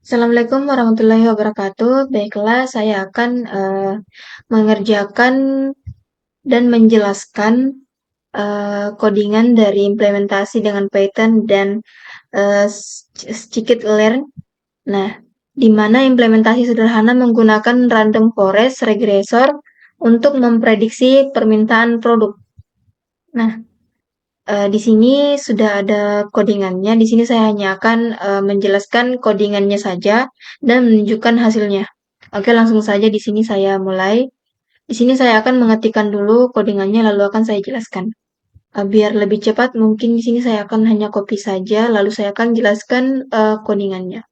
Assalamualaikum warahmatullahi wabarakatuh. Baiklah, saya akan mengerjakan dan menjelaskan codingan dari implementasi dengan Python dan scikit-learn. Nah, di mana implementasi sederhana menggunakan random forest regressor untuk memprediksi permintaan produk. Nah, di sini sudah ada codingannya. Di sini saya hanya akan menjelaskan codingannya saja dan menunjukkan hasilnya. Oke, langsung saja di sini saya mulai. Di sini saya akan mengetikkan dulu codingannya lalu akan saya jelaskan. Biar lebih cepat, mungkin di sini saya akan hanya copy saja lalu saya akan jelaskan codingannya.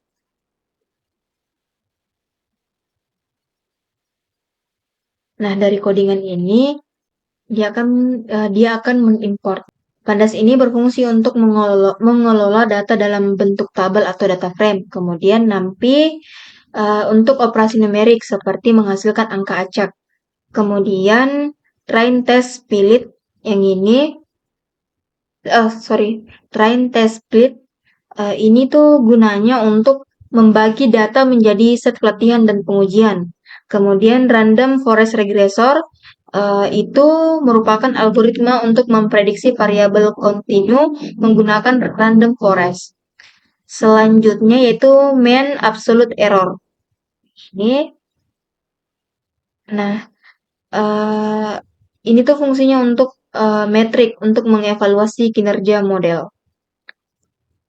Nah, dari codingan ini dia akan mengimport. Pandas ini berfungsi untuk mengelola data dalam bentuk tabel atau data frame. Kemudian nanti untuk operasi numerik seperti menghasilkan angka acak. Kemudian train test split yang ini, train test split ini tuh gunanya untuk membagi data menjadi set pelatihan dan pengujian. Kemudian random forest regressor itu merupakan algoritma untuk memprediksi variabel kontinu menggunakan random forest. Selanjutnya yaitu mean absolute error. Ini, nah, ini tuh fungsinya untuk metrik untuk mengevaluasi kinerja model.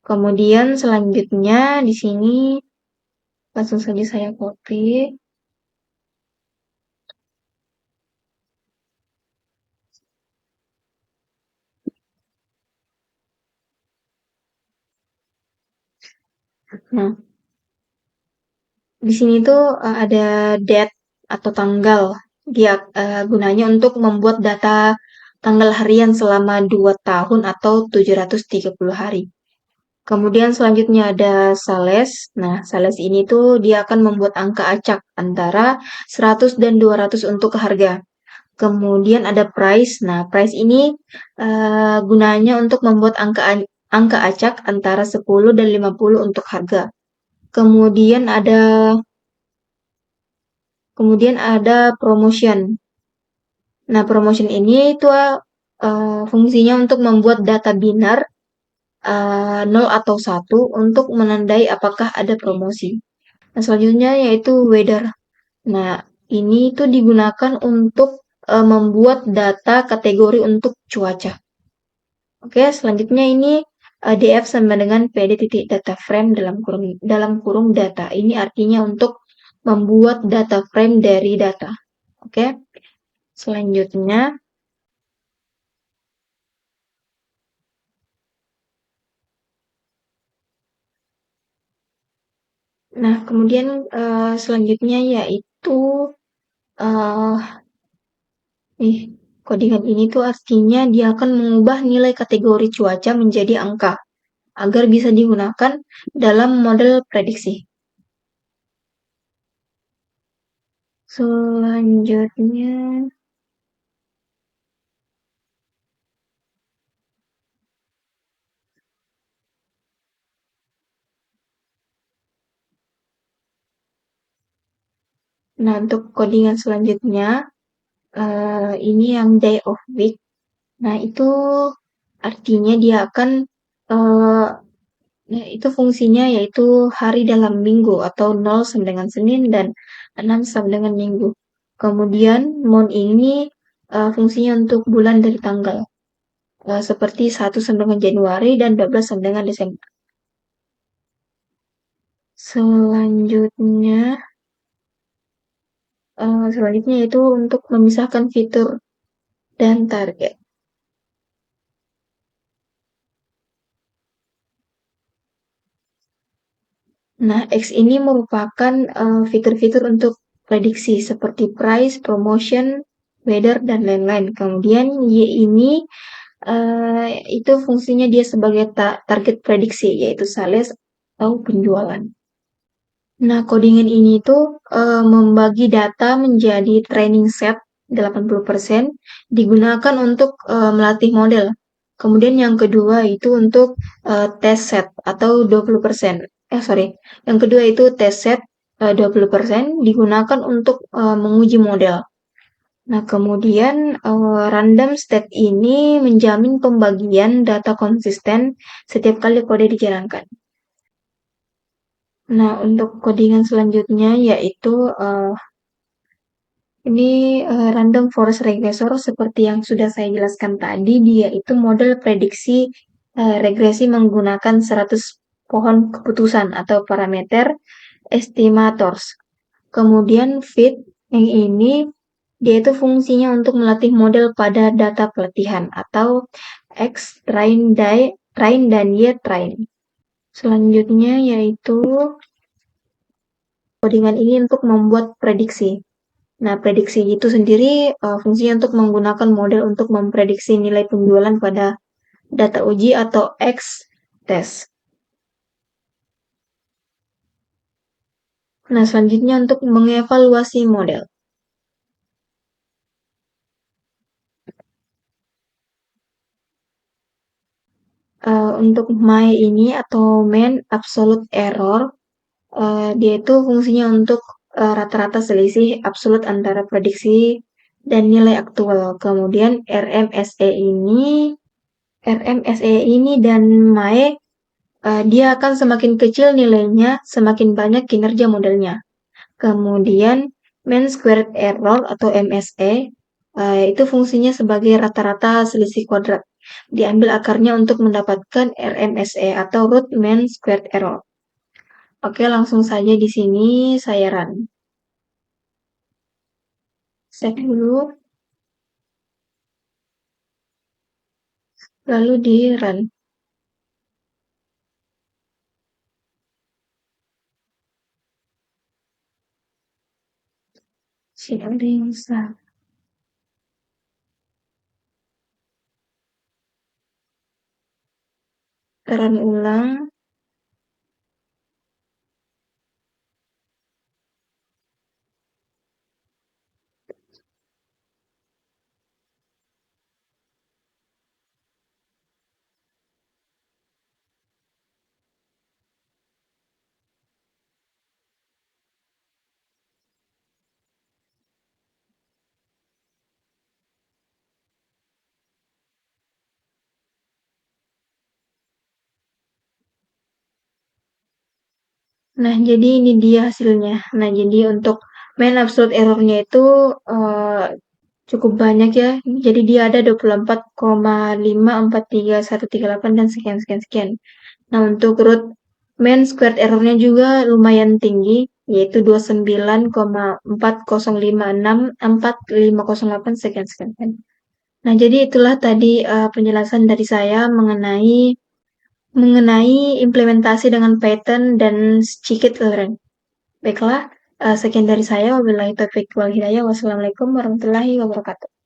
Kemudian selanjutnya di sini langsung saja saya copy. Nah, di sini tuh ada date atau tanggal. Dia gunanya untuk membuat data tanggal harian selama 2 tahun atau 730 hari. Kemudian selanjutnya ada sales. Nah, sales ini tuh dia akan membuat angka acak antara 100 dan 200 untuk harga. Kemudian ada price. Nah, price ini gunanya untuk membuat angka acak antara 10 dan 50 untuk harga. Kemudian ada promotion. Nah, promotion ini itu fungsinya untuk membuat data binar 0 atau 1 untuk menandai apakah ada promosi. Nah, selanjutnya yaitu weather. Nah, ini itu digunakan untuk membuat data kategori untuk cuaca. Oke, selanjutnya ini df sama dengan pd titik data frame dalam kurung data. Ini artinya untuk membuat data frame dari data. Oke, selanjutnya. Nah, kemudian selanjutnya yaitu codingan ini tuh artinya dia akan mengubah nilai kategori cuaca menjadi angka agar bisa digunakan dalam model prediksi. Selanjutnya, nah untuk codingan selanjutnya, ini yang day of week. Nah itu artinya dia akan, nah itu fungsinya yaitu hari dalam minggu atau 0 sama dengan Senin dan 6 sama dengan Minggu. Kemudian month ini fungsinya untuk bulan dari tanggal. Seperti 1 sama dengan Januari dan 12 sama dengan Desember. Selanjutnya itu untuk memisahkan fitur dan target. Nah, X ini merupakan fitur-fitur untuk prediksi seperti price, promotion, weather, dan lain-lain. Kemudian Y ini itu fungsinya dia sebagai target prediksi, yaitu sales atau penjualan. Nah, codingan ini tuh membagi data menjadi training set 80% digunakan untuk melatih model. Kemudian yang kedua itu untuk test set atau 20%. Yang kedua itu test set 20% digunakan untuk menguji model. Nah, kemudian random state ini menjamin pembagian data konsisten setiap kali kode dijalankan. Nah, untuk codingan selanjutnya yaitu ini random forest regressor seperti yang sudah saya jelaskan tadi, dia itu model prediksi regresi menggunakan 100 pohon keputusan atau parameter estimators. Kemudian fit yang ini dia itu fungsinya untuk melatih model pada data pelatihan atau X train dan Y train. Selanjutnya yaitu codingan ini untuk membuat prediksi. Nah, prediksi itu sendiri fungsinya untuk menggunakan model untuk memprediksi nilai penjualan pada data uji atau X test. Nah, selanjutnya untuk mengevaluasi model. Untuk MAE ini atau Mean Absolute Error, dia itu fungsinya untuk rata-rata selisih absolut antara prediksi dan nilai aktual. Kemudian RMSE ini dan MAE dia akan semakin kecil nilainya, semakin banyak kinerja modelnya. Kemudian mean squared error atau MSE itu fungsinya sebagai rata-rata selisih kuadrat. Diambil akarnya untuk mendapatkan RMSE atau root mean squared error. Oke, langsung saja di sini saya run. Save dulu, lalu di run. Sharing salah. Run ulang. Nah, jadi ini dia hasilnya. Nah, jadi untuk main absolute error-nya itu cukup banyak ya. Jadi dia ada 24,543,138 dan sekian. Nah, untuk root main squared error-nya juga lumayan tinggi, yaitu 29,4056,4508 sekian. Nah, jadi itulah tadi penjelasan dari saya mengenai implementasi dengan Python dan scikit-learn. Baiklah, sekian dari saya. Wabillahi taufiq wal hidayah. Wassalamualaikum warahmatullahi wabarakatuh.